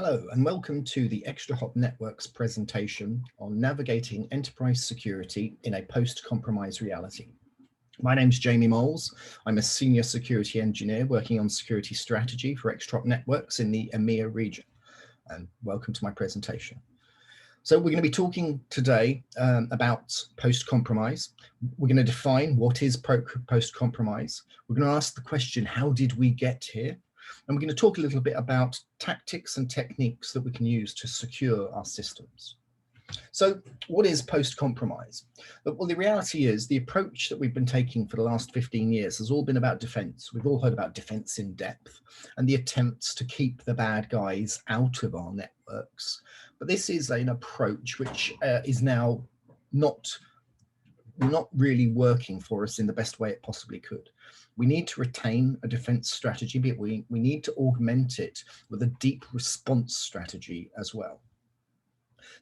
Hello and welcome to the Extrahop Network's presentation on navigating enterprise security in a post-compromise reality. My name's Jamie Moles. I'm a senior security engineer working on security strategy for Extrahop Networks in the EMEA region. And welcome to my presentation. So we're going to be talking today about post-compromise. We're going to define what is post-compromise. We're going to ask the question, how did we get here? And we're going to talk a little bit about tactics and techniques that we can use to secure our systems. So what is post-compromise? Well, the reality is the approach that we've been taking for the last 15 years has all been about defense. We've all heard about defense in depth and the attempts to keep the bad guys out of our networks. But this is an approach which is now not really working for us in the best way it possibly could. We need to retain a defense strategy, but we need to augment it with a deep response strategy as well.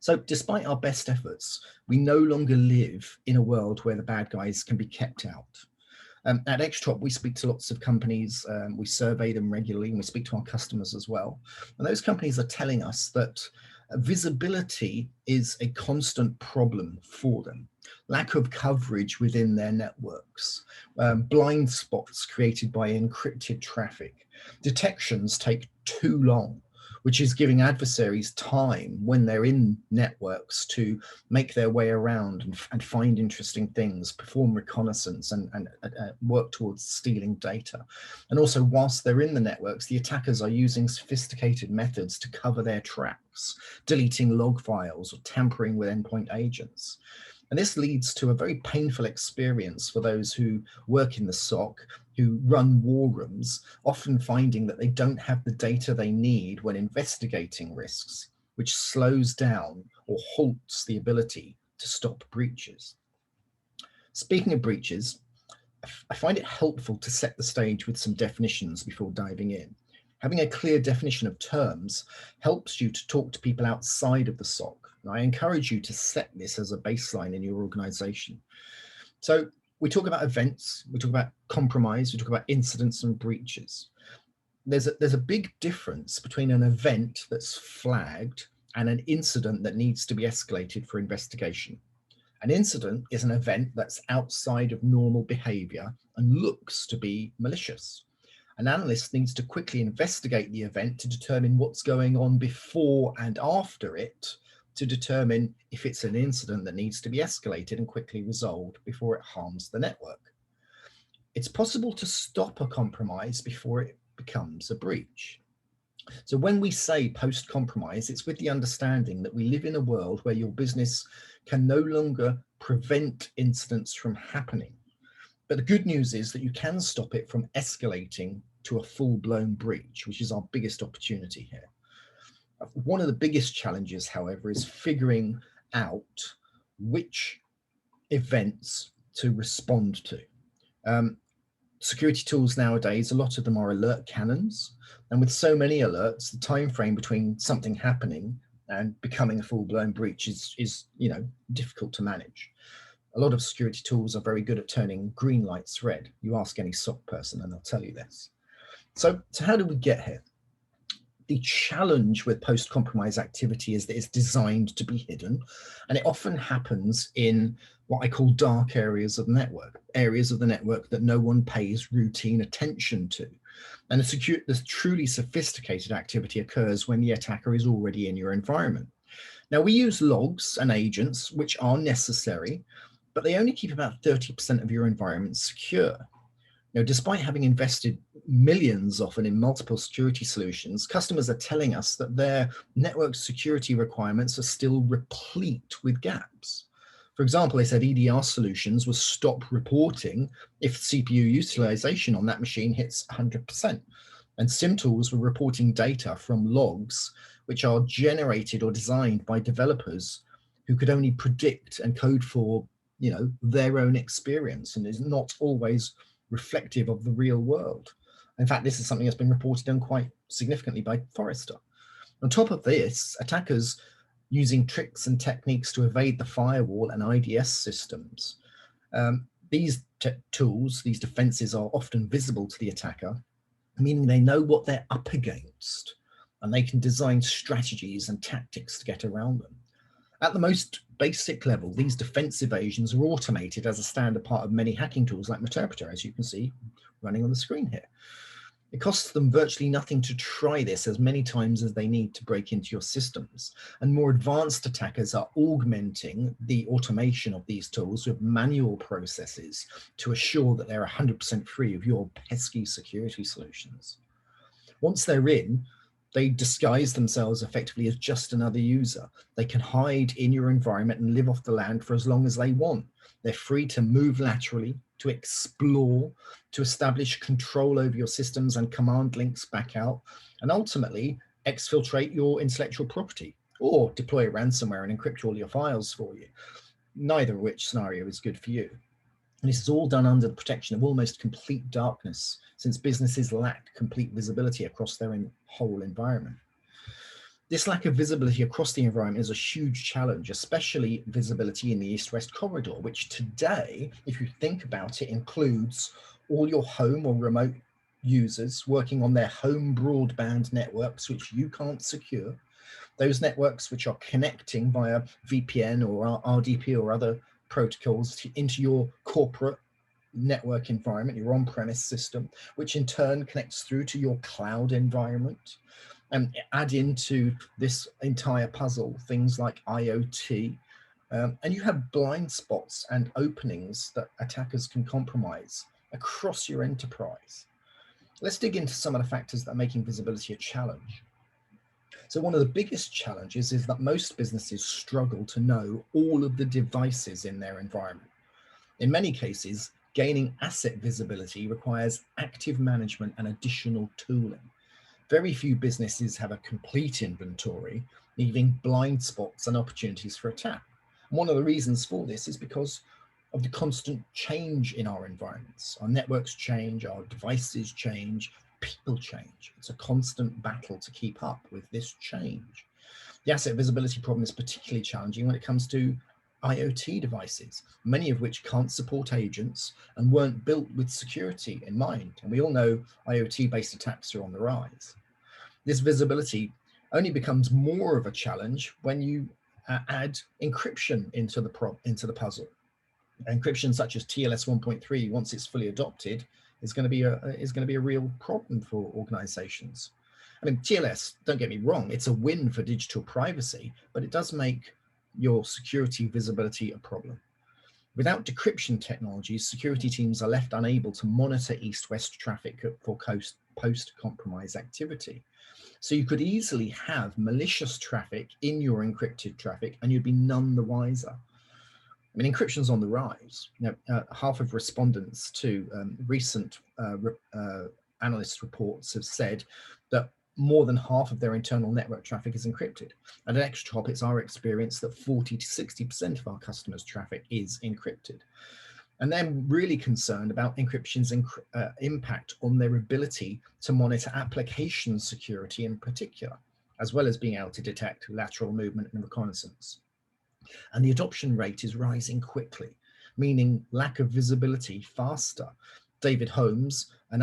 So despite our best efforts, we no longer live in a world where the bad guys can be kept out. At Extrahop, we speak to lots of companies, we survey them regularly, and we speak to our customers as well. And those companies are telling us that visibility is a constant problem for them. Lack of coverage within their networks, blind spots created by encrypted traffic, detections take too long, which is giving adversaries time when they're in networks to make their way around and find interesting things, perform reconnaissance and work towards stealing data. And also, whilst they're in the networks, the attackers are using sophisticated methods to cover their tracks, deleting log files or tampering with endpoint agents. And this leads to a very painful experience for those who work in the SOC, who run war rooms, often finding that they don't have the data they need when investigating risks, which slows down or halts the ability to stop breaches. Speaking of breaches, I find it helpful to set the stage with some definitions before diving in. Having a clear definition of terms helps you to talk to people outside of the SOC. And I encourage you to set this as a baseline in your organization. So we talk about events, we talk about compromise, we talk about incidents and breaches. There's a big difference between an event that's flagged and an incident that needs to be escalated for investigation. An incident is an event that's outside of normal behavior and looks to be malicious. An analyst needs to quickly investigate the event to determine what's going on before and after it, to determine if it's an incident that needs to be escalated and quickly resolved before it harms the network. It's possible to stop a compromise before it becomes a breach. So when we say post-compromise, it's with the understanding that we live in a world where your business can no longer prevent incidents from happening. But the good news is that you can stop it from escalating to a full-blown breach, which is our biggest opportunity here. One of the biggest challenges, however, is figuring out which events to respond to. Security tools nowadays, a lot of them are alert cannons. And with so many alerts, the time frame between something happening and becoming a full-blown breach is difficult to manage. A lot of security tools are very good at turning green lights red. You ask any SOC person and they'll tell you this. So how did we get here? The challenge with post-compromise activity is that it's designed to be hidden, and it often happens in what I call dark areas of the network that no one pays routine attention to. And the truly sophisticated activity occurs when the attacker is already in your environment. Now, we use logs and agents, which are necessary, but they only keep about 30% of your environment secure. Now, despite having invested millions often in multiple security solutions, customers are telling us that their network security requirements are still replete with gaps. For example, they said EDR solutions will stop reporting if CPU utilization on that machine hits 100%. And SIM tools were reporting data from logs, which are generated or designed by developers who could only predict and code for their own experience and is not always reflective of the real world. In fact, this is something that's been reported on quite significantly by Forrester. On top of this, attackers using tricks and techniques to evade the firewall and IDS systems. These tools, these defenses are often visible to the attacker, meaning they know what they're up against. and they can design strategies and tactics to get around them. At the most basic level, these defense evasions are automated as a standard part of many hacking tools like Interpreter, as you can see running on the screen here. It costs them virtually nothing to try this as many times as they need to break into your systems. And more advanced attackers are augmenting the automation of these tools with manual processes to assure that they're 100% free of your pesky security solutions. Once they're in, they disguise themselves effectively as just another user. They can hide in your environment and live off the land for as long as they want. They're free to move laterally, to explore, to establish control over your systems and command links back out, and ultimately exfiltrate your intellectual property or deploy ransomware and encrypt all your files for you, neither of which scenario is good for you. And this is all done under the protection of almost complete darkness, since businesses lack complete visibility across their whole environment. This lack of visibility across the environment is a huge challenge, especially visibility in the east-west corridor, which today, if you think about it, includes all your home or remote users working on their home broadband networks, which you can't secure, those networks which are connecting via VPN or RDP or other protocols into your corporate network environment, your on-premise system, which in turn connects through to your cloud environment. And add into this entire puzzle things like IoT, and you have blind spots and openings that attackers can compromise across your enterprise. Let's dig into some of the factors that are making visibility a challenge. So one of the biggest challenges is that most businesses struggle to know all of the devices in their environment. In many cases, gaining asset visibility requires active management and additional tooling. Very few businesses have a complete inventory, leaving blind spots and opportunities for attack. And one of the reasons for this is because of the constant change in our environments. Our networks change, our devices change, people change. It's a constant battle to keep up with this change. The asset visibility problem is particularly challenging when it comes to IoT devices, many of which can't support agents and weren't built with security in mind. And we all know IoT-based attacks are on the rise. This visibility only becomes more of a challenge when you add encryption into the puzzle. Encryption such as TLS 1.3, once it's fully adopted, is going to be a real problem for organizations. I mean, TLS, don't get me wrong, it's a win for digital privacy, but it does make your security visibility a problem. Without decryption technologies, security teams are left unable to monitor east-west traffic for post-compromise activity. So you could easily have malicious traffic in your encrypted traffic and you'd be none the wiser. I mean, encryption's on the rise. Half of respondents to recent analyst reports have said that more than half of their internal network traffic is encrypted. And at Extrahop, it's our experience that 40 to 60% of our customers' traffic is encrypted. And they're really concerned about encryption's impact on their ability to monitor application security in particular, as well as being able to detect lateral movement and reconnaissance. And the adoption rate is rising quickly, meaning lack of visibility faster. David Holmes, an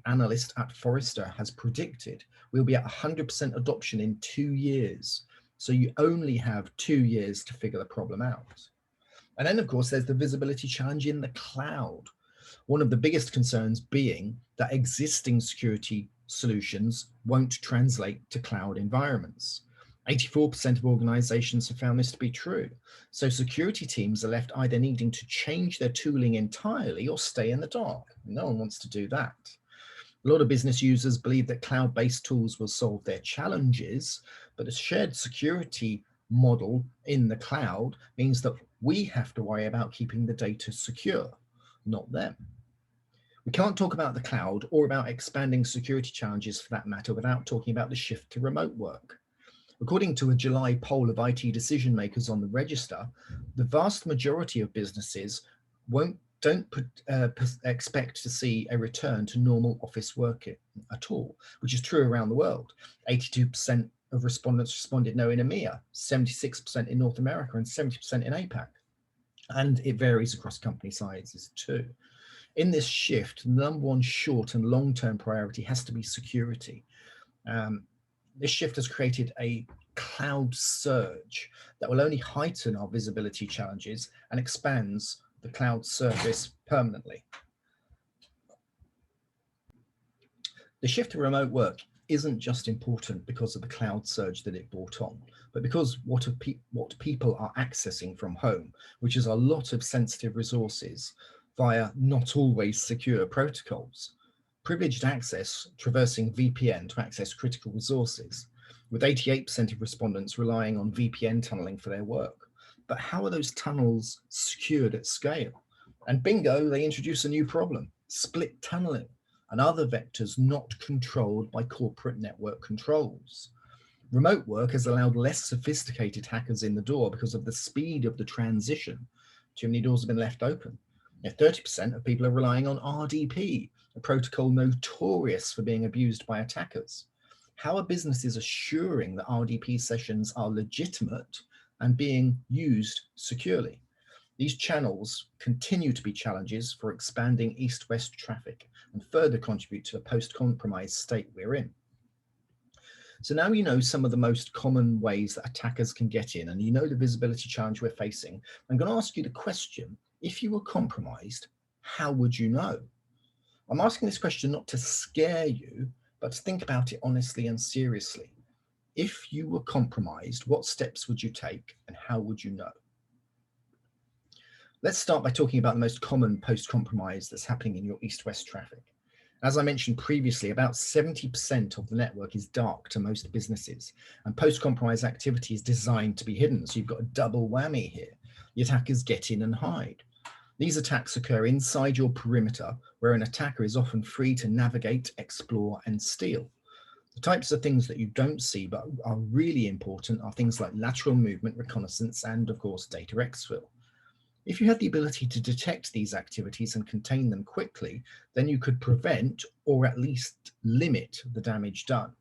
analyst at Forrester, has predicted we'll be at 100% adoption in 2 years. So you only have 2 years to figure the problem out. And then, of course, there's the visibility challenge in the cloud. One of the biggest concerns being that existing security solutions won't translate to cloud environments. 84% of organizations have found this to be true. So security teams are left either needing to change their tooling entirely or stay in the dark. No one wants to do that. A lot of business users believe that cloud-based tools will solve their challenges, but a shared security model in the cloud means that we have to worry about keeping the data secure, not them. We can't talk about the cloud or about expanding security challenges for that matter without talking about the shift to remote work. According to a July poll of IT decision makers on the register, the vast majority of businesses don't expect to see a return to normal office work at all, which is true around the world. 82% of respondents responded no in EMEA, 76% in North America, and 70% in APAC. And it varies across company sizes too. In this shift, the number one short and long-term priority has to be security. This shift has created a cloud surge that will only heighten our visibility challenges and expands the cloud surface permanently. The shift to remote work isn't just important because of the cloud surge that it brought on, but because what people are accessing from home, which is a lot of sensitive resources via not always secure protocols. Privileged access traversing VPN to access critical resources, with 88% of respondents relying on VPN tunneling for their work. But how are those tunnels secured at scale? And bingo, they introduce a new problem: split tunneling and other vectors not controlled by corporate network controls. Remote work has allowed less sophisticated hackers in the door because of the speed of the transition. Too many doors have been left open. 30% of people are relying on RDP, a protocol notorious for being abused by attackers. How are businesses assuring that RDP sessions are legitimate and being used securely? These channels continue to be challenges for expanding east-west traffic and further contribute to the post-compromise state we're in. So now you know some of the most common ways that attackers can get in, and you know the visibility challenge we're facing. I'm going to ask you the question: if you were compromised, how would you know? I'm asking this question not to scare you, but to think about it honestly and seriously. If you were compromised, what steps would you take and how would you know? Let's start by talking about the most common post-compromise that's happening in your east-west traffic. As I mentioned previously, about 70% of the network is dark to most businesses, and post-compromise activity is designed to be hidden. So you've got a double whammy here. The attackers get in and hide. These attacks occur inside your perimeter, where an attacker is often free to navigate, explore, and steal. The types of things that you don't see but are really important are things like lateral movement, reconnaissance, and of course, data exfil. If you had the ability to detect these activities and contain them quickly, then you could prevent or at least limit the damage done.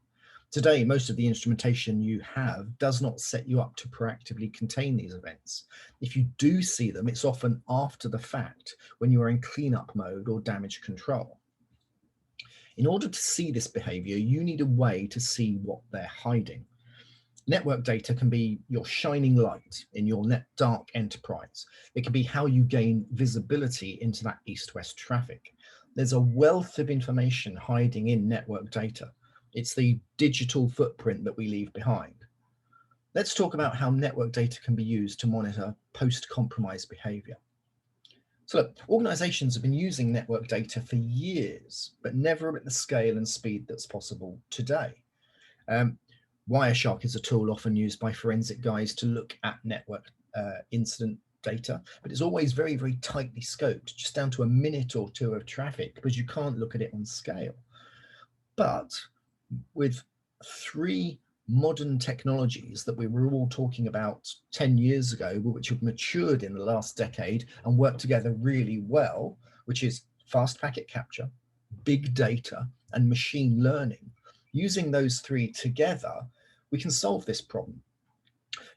Today, most of the instrumentation you have does not set you up to proactively contain these events. If you do see them, it's often after the fact when you are in cleanup mode or damage control. In order to see this behavior, you need a way to see what they're hiding. Network data can be your shining light in your dark enterprise. It can be how you gain visibility into that east-west traffic. There's a wealth of information hiding in network data. It's the digital footprint that we leave behind. Let's talk about how network data can be used to monitor post-compromise behavior. So look, organizations have been using network data for years, but never at the scale and speed that's possible today. Wireshark is a tool often used by forensic guys to look at network incident data, but it's always very, very tightly scoped, just down to a minute or two of traffic, because you can't look at it on scale. But with 3 modern technologies that we were all talking about 10 years ago, which have matured in the last decade and work together really well, which is fast packet capture, big data, and machine learning. Using those 3 together, we can solve this problem.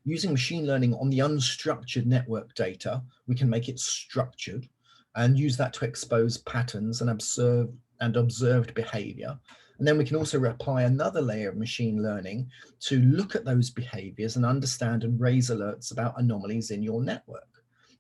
Using machine learning on the unstructured network data, we can make it structured and use that to expose patterns and observed behavior. And then we can also apply another layer of machine learning to look at those behaviors and understand and raise alerts about anomalies in your network.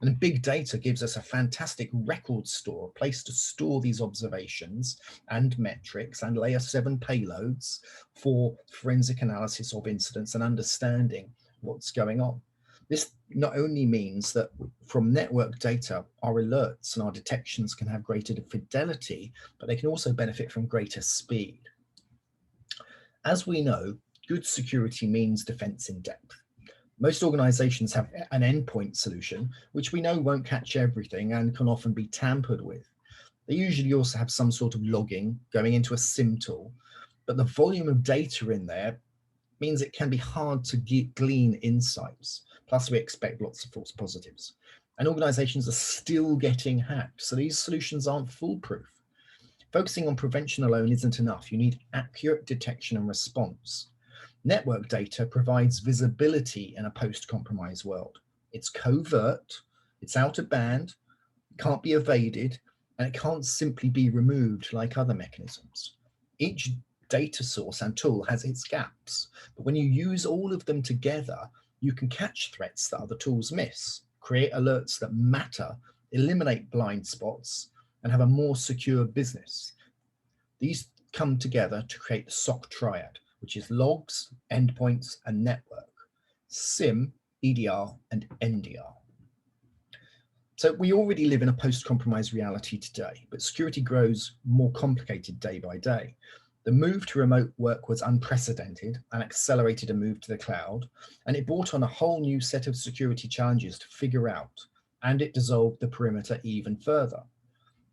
And big data gives us a fantastic record store, a place to store these observations and metrics and layer 7 payloads for forensic analysis of incidents and understanding what's going on. This not only means that from network data, our alerts and our detections can have greater fidelity, but they can also benefit from greater speed. As we know, good security means defense in depth. Most organizations have an endpoint solution, which we know won't catch everything and can often be tampered with. They usually also have some sort of logging going into a SIM tool, but the volume of data in there means it can be hard to glean insights. Plus, we expect lots of false positives. And organizations are still getting hacked, so these solutions aren't foolproof. Focusing on prevention alone isn't enough. You need accurate detection and response. Network data provides visibility in a post-compromise world. It's covert, it's out of band, it can't be evaded, and it can't simply be removed like other mechanisms. Each data source and tool has its gaps, but when you use all of them together, you can catch threats that other tools miss, create alerts that matter, eliminate blind spots, and have a more secure business. These come together to create the SOC triad, which is logs, endpoints, and network, SIM, EDR, and NDR. So we already live in a post-compromise reality today, but security grows more complicated day by day. The move to remote work was unprecedented and accelerated a move to the cloud, and it brought on a whole new set of security challenges to figure out, and it dissolved the perimeter even further.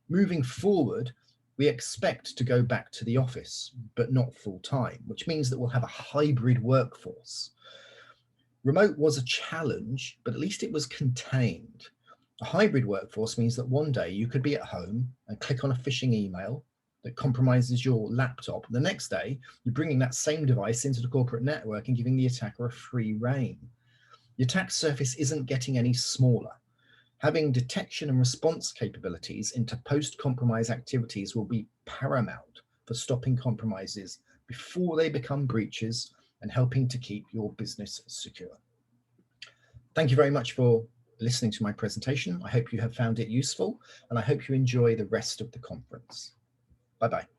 Moving forward, we expect to go back to the office, but not full time, which means that we'll have a hybrid workforce. Remote was a challenge, but at least it was contained. A hybrid workforce means that one day you could be at home and click on a phishing email that compromises your laptop. The next day, you're bringing that same device into the corporate network and giving the attacker a free rein. The attack surface isn't getting any smaller. Having detection and response capabilities into post-compromise activities will be paramount for stopping compromises before they become breaches and helping to keep your business secure. Thank you very much for listening to my presentation. I hope you have found it useful, and I hope you enjoy the rest of the conference. Bye-bye.